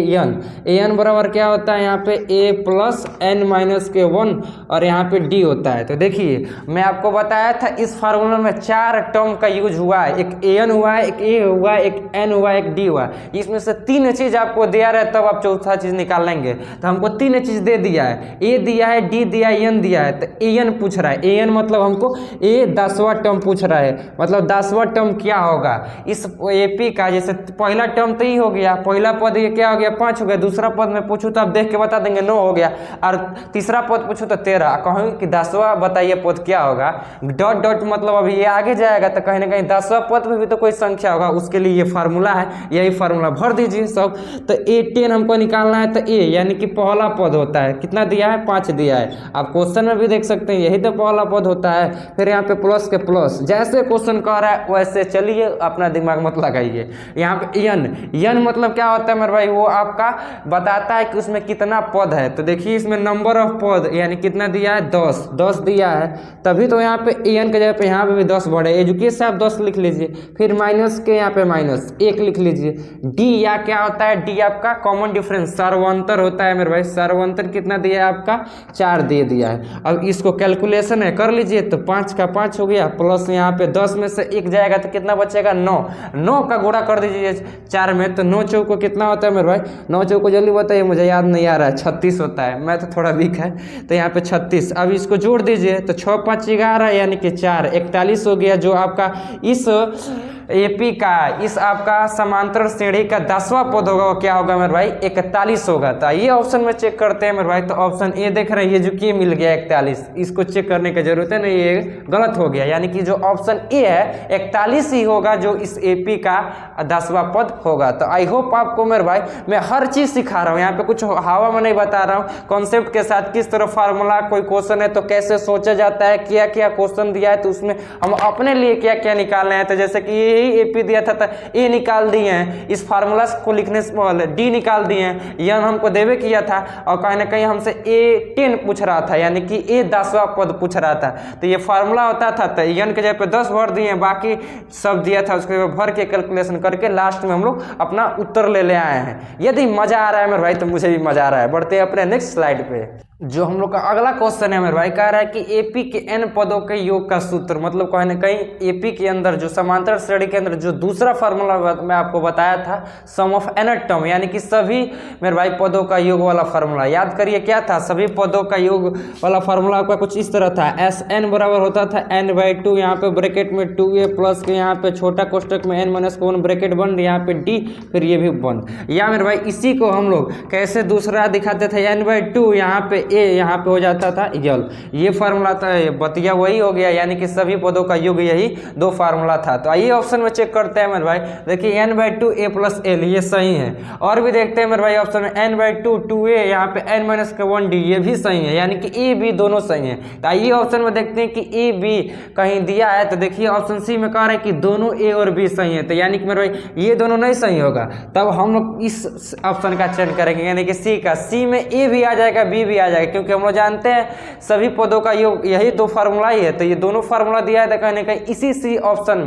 an बराबर क्या होता है, यहाँ पे a प्लस n माइनस के 1 और यहाँ पे d होता है। तो देखिए मैं आपको बताया था इस फार्मूला में 4 टर्म का यूज हुआ है, एक an हुआ है, एक a हुआ है, एक n हुआ है, एक d हुआ है। इसमें से 3 चीज आपको दिया रहा है, तब आप चौथा चीज निकाल लेंगे। तो हमको 3 चीज दे दिया है, a दिया है, d दिया है, n दिया है। तो an पूछ रहा है, an मतलब हमको a 10वां टर्म पूछ रहा है, मतलब 10वां टर्म क्या होगा इस AP का। जैसे पहला टर्म तो ही हो गया, पहला पद ये क्या हो गया, 5 हो गया। दूसरा पद में पूछूं तो आप देख के बता देंगे 9 हो गया, और तीसरा पद पूछूं तो 13। कहूँ कि 10वां बताइए पद क्या होगा, डॉट डॉट मतलब अभी ये आगे जाएगा तो कहीं ना कहीं 10वां पद में भी तो कोई संख्या होगा, उसके लिए ये फार्मूला है, यही फार्मूला भर दीजिए सब। तो A10 हमको निकालना है, तो A यानी कि पहला पद होता है, कितना दिया है, 5 दिया है। आप क्वेश्चन में भी देख सकते हैं, यही तो पहला पद होता है। फिर यहाँ पे प्लस के प्लस, जैसे क्वेश्चन कह रहा है वैसे चलिए, अपना दिमाग मत लगाइए। यहाँ पे n मतलब क्या होता है मेरे भाई, वो आपका बताता है कि उसमें कितना पद है। तो देखिए इसमें नंबर ऑफ पद यानी कितना दिया है, 10 दिया है, तभी तो यहाँ पे an के जगह पे यहाँ पे भी 10 बढ़े। एजुकेशन से आप 10 लिख लीजिए, फिर माइनस के यहाँ पे -1 लिख लीजिए। d या क्या होता है, d आपका कॉमन डिफरेंस, सार्वअंतर होता है मेरे भाई। सार्वअंतर कितना दिया है आपका, 4 दे दिया है। अब इसको कैलकुलेशन है कर लीजिए, तो 5 का 5 हो गया, प्लस यहाँ पे 10 में से 1 जाएगा तो कितना बचेगा, 9 का गुणा कर दीजिए 4 में, तो 9 चौको कितना होता है मेरे भाई, 9 चौको जल्दी बताइए, मुझे याद नहीं आ रहा है, 36 होता है। मैं तो थोड़ा वीक है, तो यहाँ पे 36। अब इसको जोड़ दीजिए, तो 6 5 11 यानी कि 4 41 हो गया, जो आपका इस AP का, इस आपका समांतर श्रेणी का 10वां पद होगा, वो क्या होगा मेरे भाई, 41 होगा। तो ये ऑप्शन में चेक करते हैं मेरे भाई। तो ऑप्शन ए देख रहे हैं, ये जो कि मिल गया 41, इसको चेक करने की जरूरत है नहीं, ये गलत हो गया, यानी कि जो ऑप्शन ए है 41 ही होगा जो इस AP का 10वां पद होगा। तो आई होप आपको मेरे भाई मैं हर चीज सिखा रहा हूँ, यहाँ पे कुछ हवा में नहीं बता रहा हूँ, कॉन्सेप्ट के साथ किस तरह फार्मूला, कोई क्वेश्चन है तो कैसे सोचा जाता है, क्या क्या क्वेश्चन दिया है तो उसमें हम अपने लिए क्या क्या निकालना है। तो जैसे कि यही AP दिया था तो A निकाल दिए हैं, इस फार्मूला को लिखने से पहले D निकाल दिए हैं, n हमको देवे किया था, और कहीं ना कहीं हमसे A10 पूछ रहा था, यानी कि A 10वां पद पूछ रहा था। तो ये फार्मूला होता था, तो n के जगह पे 10 भर दिए, बाकी सब दिया था उसके भर के कैलकुलेशन करके लास्ट में हम लोग अपना उत्तर ले आए हैं। यदि मजा आ रहा है मेरे भाई तो मुझे भी मजा आ रहा है। बढ़ते हैं अपने नेक्स्ट स्लाइड पे। जो हम लोग का अगला क्वेश्चन है मेरे भाई, कह रहा है कि AP के n पदों के योग का सूत्र, मतलब कहीं ना कहीं AP के अंदर जो समांतर श्रेणी के अंदर जो दूसरा फार्मूला मैं आपको बताया था, सम ऑफ n टर्म, यानी कि सभी मेरे भाई पदों का योग वाला फार्मूला याद करिए क्या था। सभी पदों का योग वाला फार्मूला आपका कुछ इस तरह था, Sn बराबर होता था n/2, यहाँ पे ब्रैकेट में 2a प्लस के यहाँ पे छोटा कोष्टक में n-1 ब्रैकेट बंद, यहाँ पे d, फिर ये भी बंद। या मेरे भाई इसी को हम लोग कैसे दूसरा दिखाते थे, n/2 यहाँ पे a, यहाँ पे हो जाता था यल, ये फार्मूला था, बतिया वही हो गया, यानी कि सभी पदों का योग यही 2 फार्मूला था। तो आइए ऑप्शन में चेक करते हैं मेरे भाई। देखिए n/2 a प्लस l, ये सही है। और भी देखते हैं मेरे भाई ऑप्शन में n/2 2a, यहाँ पे n-1d, ये भी सही है, यानी कि a b दोनों सही है। तो आइए ऑप्शन में देखते हैं कि a b कहीं दिया है, तो देखिए ऑप्शन सी में कह रहा है कि दोनों a और b सही है, तो यानी कि मेरे भाई ये दोनों नहीं सही होगा, तब हम लोग इस ऑप्शन का चयन करेंगे, यानी कि सी का। सी में a भी आ जाएगा, b भी आ जाएगा, क्योंकि हम लोग जानते हैं सभी पदों का योग यही 2 फार्मूला ही है। तो ये दोनों फार्मूला दिया है, तो कहीं ना कहीं इसी सी ऑप्शन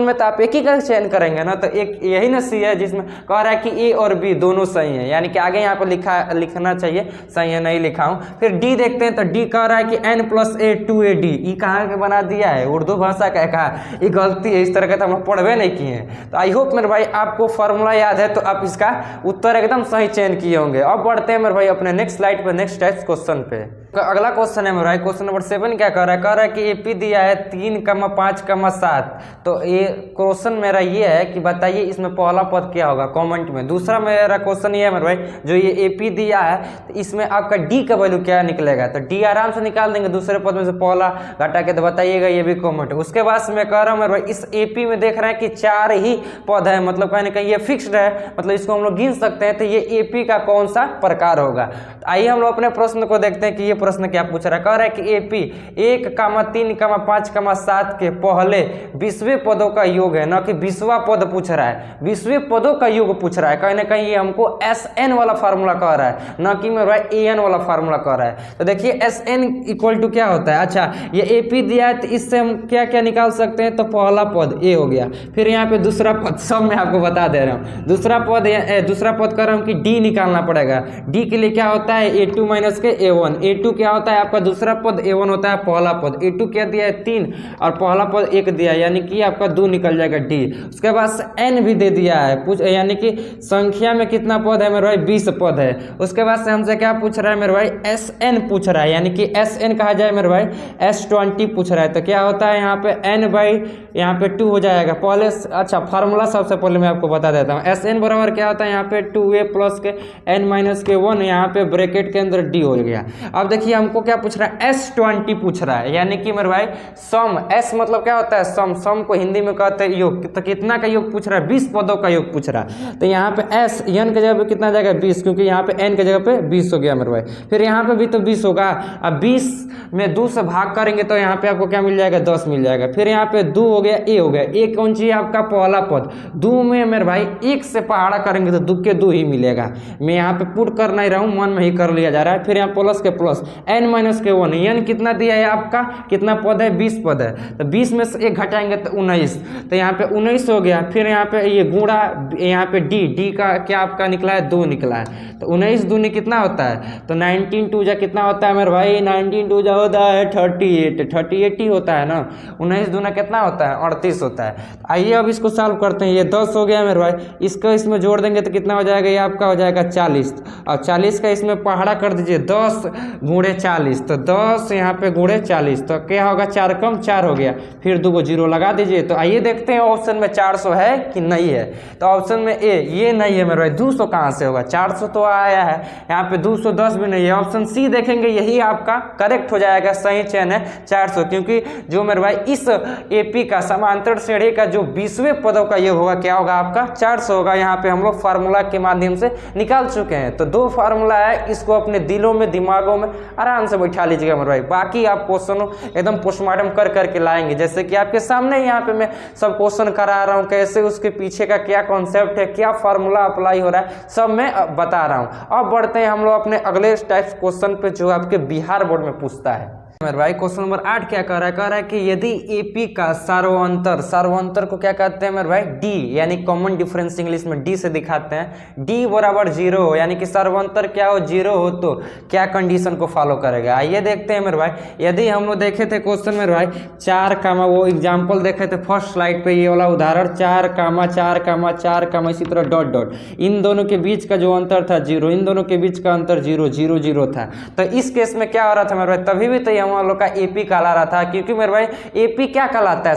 में तो आप एक ही का चयन करेंगे ना, तो एक यही ना सी है जिसमें कह रहा है कि ए और बी दोनों सही है, यानी कि आगे यहाँ पर लिखना चाहिए, सही है नहीं लिखा हूँ। फिर डी देखते हैं, तो डी कह रहा है कि n+a 2ad, ये कहाँ के बना दिया है, उर्दू भाषा का कहा, ये गलती है, इस तरह का तो हम लोग पढ़वे नहीं किए हैं। तो आई होप मेरे भाई आपको फार्मूला याद है, तो आप इसका उत्तर एकदम सही चयन किए होंगे। अब बढ़ते हैं मेरे भाई अपने नेक्स्ट स्लाइड पर, नेक्स्ट टाइप क्वेश्चन पे। अगला क्वेश्चन है मेरा भाई, क्वेश्चन नंबर 7 क्या कर रहा है, कह रहा है कि एपी दिया है 3, 5, 7। तो ये क्वेश्चन मेरा ये है कि बताइए इसमें पहला पद क्या होगा कमेंट में। दूसरा मेरा क्वेश्चन ये है मेरे भाई, जो ये एपी दिया है तो इसमें आपका डी का वैल्यू क्या निकलेगा, तो डी आराम से निकाल देंगे दूसरे पद में से पहला घटा के, तो बताइएगा, ये भी कमेंट। उसके बाद मैं कह रहा हूँ मेरे भाई, इस एपी में देख रहे हैं कि 4 ही पद है, मतलब कहीं ना कहीं ये फिक्स्ड है, मतलब इसको हम लोग गिन सकते हैं। तो ये एपी का कौन सा प्रकार होगा। आइए हम लोग अपने प्रश्न को देखते हैं कि ये प्रश्न क्या पूछ रहा है। कह रहा है कि एपी 1, 3, 5, 7 के पहले 20वें पदों का योग है, ना कि 20वां पद पूछ रहा है, 20वें पदों का योग पूछ रहा है। कहीं ना कहीं ये हमको SN वाला फार्मूला कह रहा है, ना कि मेरा भाई AN वाला फार्मूला कह रहा है। तो देखिए SN इक्वल टू क्या होता है। अच्छा, ये एपी दिया है तो इससे हम क्या क्या निकाल सकते हैं, तो पहला पद ए हो गया, फिर यहाँ पे दूसरा पद, सब मैं आपको बता दे रहा हूँ। दूसरा पद कर रहा हूँ कि डी निकालना पड़ेगा। डी के लिए क्या होता है, A2 माइनस के A1। A2 क्या होता है आपका दूसरा पद, A1 होता है पहला पद। A2 क्या दिया है 3 और पहला पद 1 दिया है, यानी कि आपका 2 निकल जाएगा डी। उसके बाद N भी दे दिया है, यानी कि संख्या में कितना पद है मेरे भाई, 20 पद है। उसके बाद से हमसे क्या पूछ रहा है मेरे भाई, SN पूछ रहा है, यानी कि SN कहा जाए मेरे भाई, S20 पूछ रहा है। तो क्या होता है यहाँ पे N बाई यहाँ पे 2 हो जाएगा पहले। अच्छा, फार्मूला सबसे पहले मैं आपको बता देता हूँ। SN बराबर क्या होता है, यहाँ पे 2A प्लस के N माइनस के 1, यहाँ पे ब्रैकेट के अंदर D हो गया। अब देखिए हमको क्या पूछ रहा है, S20 पूछ रहा है, यानी कि मेरे भाई सम, S मतलब क्या होता है सम, सम को हिंदी में कहते हैं योग। तो कितना का योग पूछ रहा है, 20 पदों का योग पूछ रहा है। तो यहाँ पे S N के जगह पे कितना जाएगा 20, क्योंकि यहाँ पे N के जगह पे 20 हो गया मेरे भाई। फिर यहाँ पे भी तो 20 होगा। अब 20 में 2 से भाग करेंगे तो यहाँ पे आपको क्या मिल जाएगा, 10 मिल जाएगा। फिर यहाँ पे 2 हो गया, ए हो गया। ए कौन सी है आपका पहला पद। 2 में मेरे भाई 1 से पहाड़ा करेंगे तो 2 के 2 ही मिलेगा। मैं यहाँ पे पुट कर नहीं रहा हूँ, मन में ही कर लिया जा रहा है। फिर यहाँ प्लस के प्लस N माइनस के 1, N कितना दिया है आपका, कितना पद है, 20 पद है। तो 20 में से 1 घटाएंगे तो 19, तो यहाँ पे 19 हो गया। फिर यहाँ पे ये गुणा, यहाँ पे डी का क्या आपका निकला है, 2 निकला है। तो 19 दूनी कितना होता है, तो 19 2 जा कितना होता है मेरे भाई, 19 2 जा होता है 38 ही होता है ना। 19 दूना कितना होता है, 38 होता है। आइए अब इसको सॉल्व करते हैं। ये 10 हो गया मेरे भाई, इसको इसमें जोड़ देंगे तो कितना हो जाएगा, ये आपका हो जाएगा 40। और 40 का इसमें पहाड़ा कर दीजिए, 10 गुणे 40, तो 10 यहाँ पे गुणे 40, तो क्या होगा, 4 कम 4 हो गया। फिर 2 जीरो लगा दीजिए। तो आइए देखते हैं ऑप्शन में 400 है कि नहीं है। तो ऑप्शन में ए ये नहीं है मेरे भाई, 200 कहाँ से होगा, 400 तो आया है, यहाँ पे 210 भी नहीं है। ऑप्शन सी देखेंगे, यही आपका करेक्ट हो जाएगा, सही चयन है 400, क्योंकि जो मेरे भाई इस एपी का समांतर श्रेणी का जो 20वें पदों का ये होगा, क्या होगा आपका 400 होगा। यहाँ पे हम लोग फार्मूला के माध्यम से निकाल चुके हैं। तो 2 फार्मूला है, इसको अपने दिलों में दिमागों में आराम से बैठा लीजिएगा मेरे भाई। बाकी आप क्वेश्चन एकदम पोस्टमार्टम कर करके लाएंगे, जैसे कि आपके सामने यहाँ पे मैं सब क्वेश्चन करा रहा हूँ, कैसे उसके पीछे का क्या कॉन्सेप्ट है, क्या फार्मूला अप्लाई हो रहा है, सब मैं बता रहा हूँ। अब बढ़ते हैं हम लोग अपने अगले टाइप क्वेश्चन पे जो आपके बिहार बोर्ड में पूछता है मेरे भाई। क्वेश्चन नंबर 8 क्या कह रहा है कि यदि एपी का सार्वंतर को क्या कहते हैं मेरे भाई, डी, यानी कॉमन डिफरेंस इंग्लिश में डी से दिखाते हैं। डी बराबर 0 हो, यानी कि सार्वंतर क्या हो, 0 हो, तो क्या कंडीशन को फॉलो करेगा। आइए देखते हैं मेरे भाई। यदि हम लोग देखे थे क्वेश्चन मेरे भाई 4 कामा, वो एग्जाम्पल देखे थे फर्स्ट स्लाइड पे, ये वाला उदाहरण 4 कामा 4 कामा 4 कामा, इसी तरह डॉट डॉट, इन दोनों के बीच का जो अंतर था 0, इन दोनों के बीच का अंतर 0 0 0 था। तो इस केस में क्या हो रहा था मेरे भाई, तभी भी तो हम लोग का एपी कहला रहा था, क्योंकि मेरे भाई एपी क्या कहलाता है,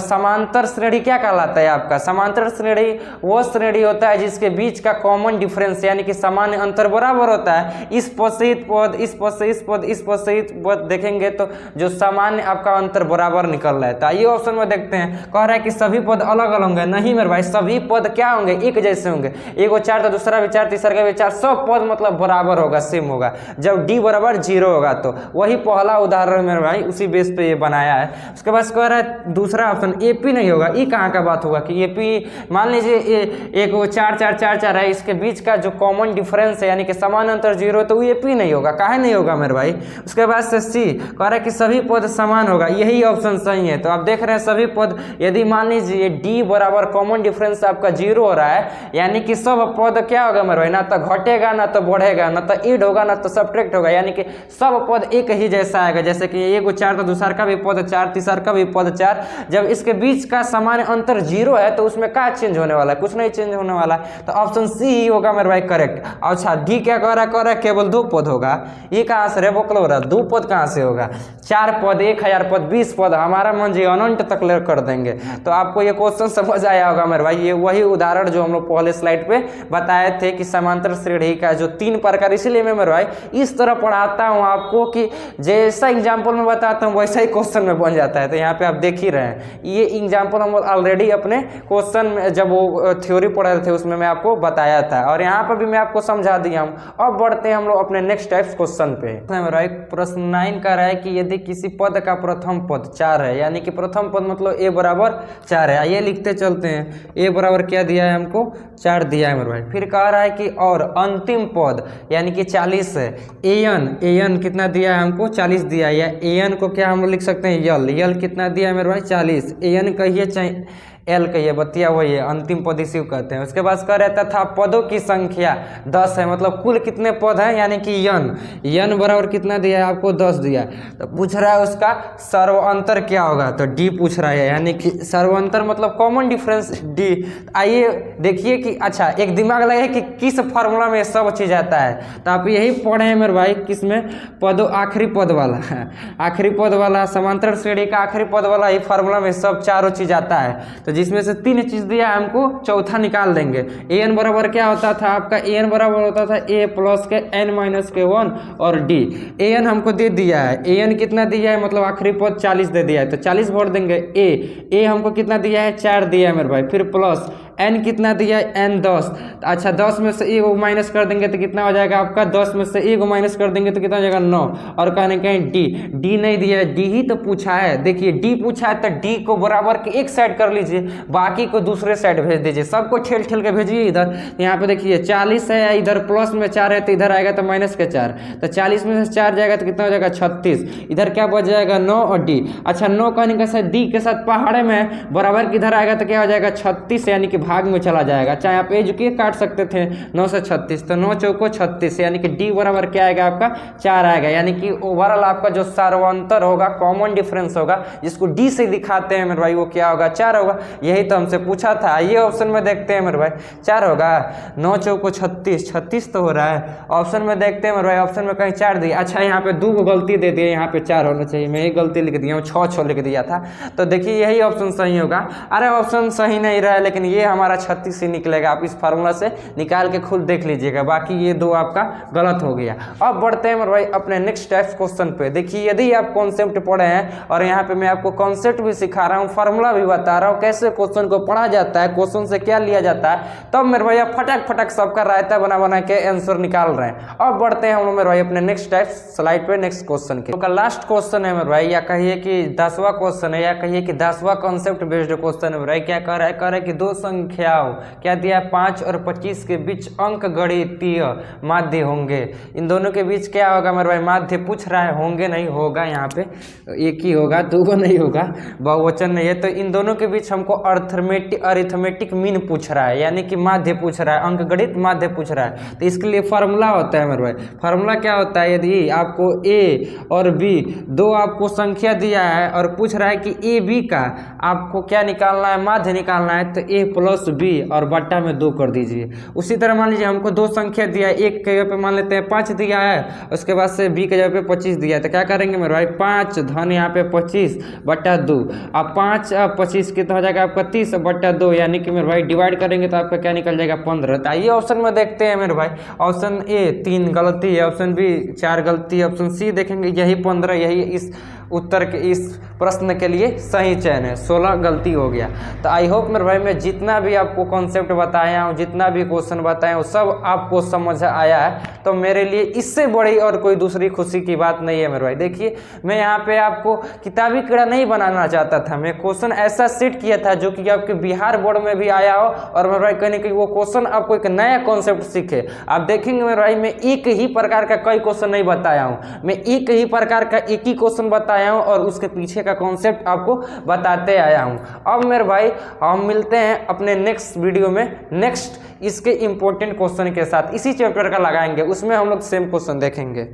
समांतर श्रेणी क्या कहलाता है आपका। समांतर श्रेणी वो श्रेणी होता है जिसके बीच का कॉमन डिफरेंस, यानी कि सामान्य अंतर बराबर होता है। इस पद से इस पद, इस पद से इस पद, इस पद से इस पद देखेंगे तो जो सामान्य आपका अंतर बराबर निकल रहा है। तो आइए ऑप्शन में देखते हैं। कह रहा है कि सभी पद अलग अलग होंगे। नहीं मेरे भाई, सभी पद क्या होंगे, एक जैसे होंगे। एक को 4 तो दूसरा भी 4, तीसरा का भी 4, सब पद मतलब बराबर होगा, सेम होगा। जब डी बराबर 0 होगा तो वही पहला उदाहरण मेरे भाई उसी बेस पे ये बनाया है। उसके बाद कह रहा है दूसरा ऑप्शन एपी नहीं होगा। ये कहाँ का बात होगा कि एपी, मान लीजिए एक 4 4 4 4 है, इसके बीच का जो कॉमन डिफरेंस है यानी कि समान अंतर 0 है, तो वो एपी नहीं होगा। काहे नहीं होगा मेरे भाई। उसके बाद से सी कह रहा है कि सभी पद समान होगा। यही ऑप्शन सही है। तो आप देख रहे हैं सभी पद, यदि मान लीजिए डी बराबर कॉमन डिफरेंस आपका 0 हो रहा है, यानी कि सब पद क्या होगा मेरे भाई, ना तो घटेगा ना तो बढ़ेगा, ना तो ऐड होगा ना तो सब्ट्रैक्ट होगा, यानी कि सब पद एक ही जैसा आएगा, जैसे कि एगो 4 तो दूसर का भी पद 4, तीसर का भी पद 4। जब इसके बीच का सामान्य अंतर 0 है तो उसमें क्या चेंज होने वाला है, कुछ नहीं चेंज होने वाला है, तो ऑप्शन सी ही होगा मेरे भाई करेक्ट। अच्छा डी क्या कह रहा है केवल 2 पद होगा, ये कहाँ से रेवोकल हो रहा है, 2 पद कहाँ से होगा, 4 पद 1000 पद 20 पद, हमारा मन जी अनंत तक ले कर देंगे। तो आपको ये क्वेश्चन समझ आया होगा मेरे भाई, ये वही उदाहरण जो हम लोग पहले स्लाइड पे बताए थे कि समांतर श्रेणी का जो 3 प्रकार, इसीलिए मैं मेरे भाई इस तरह पढ़ाता हूँ आपको कि जैसा एग्जाम्पल में बताता हूँ वैसा ही क्वेश्चन में बन जाता है। तो यहाँ पे आप देख ही रहे हैं, ये एग्जाम्पल हम ऑलरेडी अपने क्वेश्चन में जब वो थ्योरी पढ़ रहे थे उसमें मैं आपको बताया था, और यहाँ पर भी मैं आपको समझा दिया हूँ। अब बढ़ते हैं हम लोग अपने नेक्स्ट टाइप्स क्वेश्चन पे। मेरा एक प्रश्न 9 का रहा है कि यदि किसी पद का प्रथम पद 4 है, यानी कि प्रथम पद मतलब a बराबर 4 है, आइए लिखते चलते हैं। a बराबर क्या दिया है हमको, 4 दिया है मेरे भाई। फिर कह रहा है कि और अंतिम पद यानी कि 40 है, an कितना दिया है हमको, 40 दिया है, या an को क्या हम लिख सकते हैं यल कितना दिया है मेरे भाई, 40। an कहिए चाहे एल कहिए, बतिया वही है, अंतिम पद इसी को कहते हैं। उसके बाद कह रहता था पदों की संख्या 10 है, मतलब कुल कितने पद हैं, यानी कि यन बराबर कितना दिया है आपको, 10 दिया है। तो पूछ रहा है उसका सर्वांतर क्या होगा, तो डी पूछ रहा है, यानी कि सर्वांतर मतलब कॉमन डिफरेंस डी। आइए देखिए कि अच्छा एक दिमाग लगे कि किस फार्मूला में सब चीज आता है, तो आप यही पढ़े हैं मेरे भाई, किसमें, पदों आखिरी पद वाला आखिरी पद वाला समांतर श्रेणी का आखिरी पद वाला ही फार्मूला में सब चारों चीज आता है। तो जिसमें से 3 चीज दिया है हमको, चौथा निकाल देंगे। an बराबर क्या होता था आपका, an बराबर होता था a प्लस के n माइनस के 1 और d। an हमको दे दिया है, an कितना दिया है मतलब आखिरी पद 40 दे दिया है, तो 40 भर देंगे। a हमको कितना दिया है, 4 दिया है मेरे भाई। फिर प्लस n कितना दिया है, n 10। अच्छा 10 में से एगो माइनस कर देंगे तो कितना हो जाएगा आपका, 10 में से एगो माइनस कर देंगे तो कितना हो जाएगा 9। और कहने कहीं डी नहीं दिया है, डी ही तो पूछा है। देखिए डी पूछा है तो डी को बराबर के एक साइड कर लीजिए, बाकी को दूसरे साइड भेज दीजिए, सबको ठेल के भेजिए इधर। यहाँ पे देखिए 40 है, इधर प्लस में 4 है तो इधर आएगा तो माइनस के 4, तो 40 में से 4 जाएगा तो कितना हो जाएगा 36। इधर क्या बच जाएगा 9 और डी। अच्छा 9 कहने का डी के साथ पहाड़े में बराबर किधर आएगा तो क्या हो जाएगा 36, यानी कि भाग में चला जाएगा। चाहे आप एज के काट सकते थे 9 से 36, तो 9 चौको 36, यानी कि डी बराबर क्या आएगा आपका 4 आएगा। यानी कि ओवरऑल आपका जो सर्वांतर होगा, कॉमन डिफरेंस होगा, जिसको डी से दिखाते हैं मेरे भाई, वो क्या होगा 4 होगा। यही तो हमसे पूछा था। ये ऑप्शन में देखते हैं मेरे भाई 4 होगा, 9 चौको 36, 36 तो हो रहा है। ऑप्शन में देखते हैं मेरे भाई, ऑप्शन में कहीं 4 दिया। अच्छा यहाँ पे 2 गलती दे दिए, यहाँ पे 4 होना चाहिए, मैं एक गलती लिख दिया हूँ, 6 लिख दिया था। तो देखिए यही ऑप्शन सही होगा। अरे ऑप्शन सही नहीं रहा है, लेकिन ये हमारा 36 ही निकलेगा। आप इस फार्मूला से निकाल के खुद देख लीजिएगा, बाकी ये 2 आपका गलत हो गया। अब बढ़ते हैं मेरे भाई अपने नेक्स्ट टाइप्स क्वेश्चन पे। देखिए यदि आप कॉन्सेप्ट पढ़े हैं और यहाँ पे मैं आपको कॉन्सेप्ट भी सिखा रहा हूँ, फार्मूला भी बता रहा हूँ, कैसे क्वेश्चन को पढ़ा जाता है, क्वेश्चन से क्या लिया जाता है, तब मेरे भाई फटाक सबका रायता बना के आंसर निकाल रहे हैं। अब बढ़ते हैं हम लोग मेरे भाई अपने नेक्स्ट टाइप स्लाइड पे, नेक्स्ट क्वेश्चन के। तो लास्ट क्वेश्चन है मेरे भाई, या कहिए कि 10वां क्वेश्चन है, या कहिए कि 10वां कॉन्सेप्ट बेस्ड क्वेश्चन है मेरे भाई। क्या कह रहा है कि 2 संख्याओं क्या दिया है 5 और 25 के बीच अंक गणितीय माध्य होंगे। इन दोनों के बीच क्या होगा मेरे भाई, माध्य पूछ रहा है, होंगे नहीं होगा, यहाँ पे एक ही होगा, 2 नहीं होगा, बहुवचन नहीं है। तो इन दोनों के बीच हमको अरिथमेटिक मीन पूछ रहा है, यानी कि माध्य पूछ रहा है, अंक गणित माध्य पूछ रहा है। तो इसके लिए फार्मूला होता है मेरे भाई। फार्मूला क्या होता है, यदि आपको a और b 2 आपको संख्या दिया है और पूछ रहा है कि a b का आपको क्या निकालना है, माध्य निकालना है, तो a प्लस b और बट्टा में 2 कर दीजिए। उसी तरह मान लीजिए हमको 2 संख्या दिया है, एक के जगह पे मान लेते हैं 5 दिया है, उसके बाद से b के जगह पे 25 दिया है, तो क्या करेंगे मेरे भाई 5 धन यहाँ पे 25 बट्टा 2। अब 5 25 कितना हो जाएगा आपका 30 बट्टा 2, यानी कि मेरे भाई डिवाइड करेंगे तो आपका क्या निकल जाएगा 15। तो आइए ऑप्शन में देखते हैं मेरे भाई। ऑप्शन ए 3 गलती है, ऑप्शन बी 4 गलती है, ऑप्शन सी देखेंगे यही 15, यही इस उत्तर के इस प्रश्न के लिए सही चयन है, 16 गलती हो गया। तो आई होप मेरे भाई मैं जितना भी आपको कॉन्सेप्ट बताया हूँ, जितना भी क्वेश्चन बताया हूँ, सब आपको समझ आया है। तो मेरे लिए इससे बड़ी और कोई दूसरी खुशी की बात नहीं है मेरे भाई। देखिए मैं यहाँ पे आपको किताबी कीड़ा नहीं बनाना चाहता था, मैं क्वेश्चन ऐसा सेट किया था जो कि आपके बिहार बोर्ड में भी आया हो, और मेरे भाई कहीं कहीं वो क्वेश्चन आपको एक नया कॉन्सेप्ट सीखे। आप देखेंगे मेरे भाई मैं एक ही प्रकार का कई क्वेश्चन नहीं बताया हूँ, मैं एक ही प्रकार का एक ही क्वेश्चन बताया हूँ और उसके पीछे का कॉन्सेप्ट आपको बताते आया हूँ। अब मेरे भाई हम मिलते हैं अपने नेक्स्ट वीडियो में, नेक्स्ट इसके इंपॉर्टेंट क्वेश्चन के साथ, इसी चैप्टर का लगाएंगे, उसमें हम लोग सेम क्वेश्चन देखेंगे।